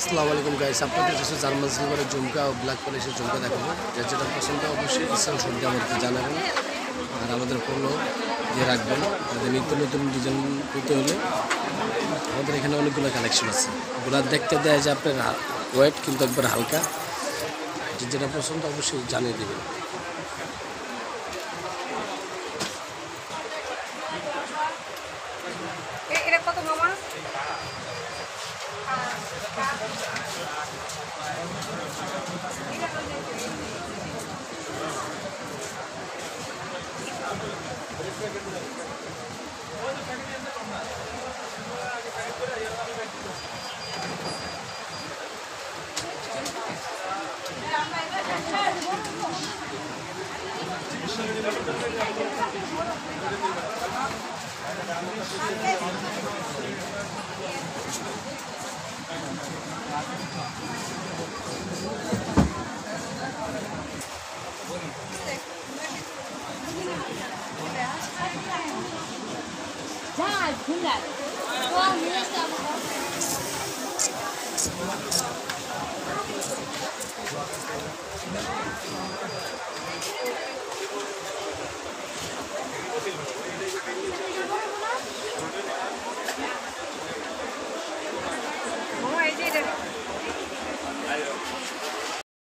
আসসালামু আলাইকুম গাইস, আপনাদের কাছে জার্মান সিলভারের ঝুমকা ও ব্ল্যাক পলিশের ঝুমকা দেখাবো। যার যেটা পছন্দ অবশ্যই স্ক্রিনশট আমাদেরকে জানাবেন আর আমাদের ফলো দিয়ে রাখবেন। আমাদের নিত্য নতুন ডিজাইন নিতে হলে আমাদের এখানে অনেকগুলো কালেকশন আছে। ওগুলো দেখতে দেয় যে আপনার ওয়েট কিন্তু একবার হালকা। যেটা পছন্দ অবশ্যই জানিয়ে দেবেন। এটা কত মামা? Ja, 100. Oh, mir ist aber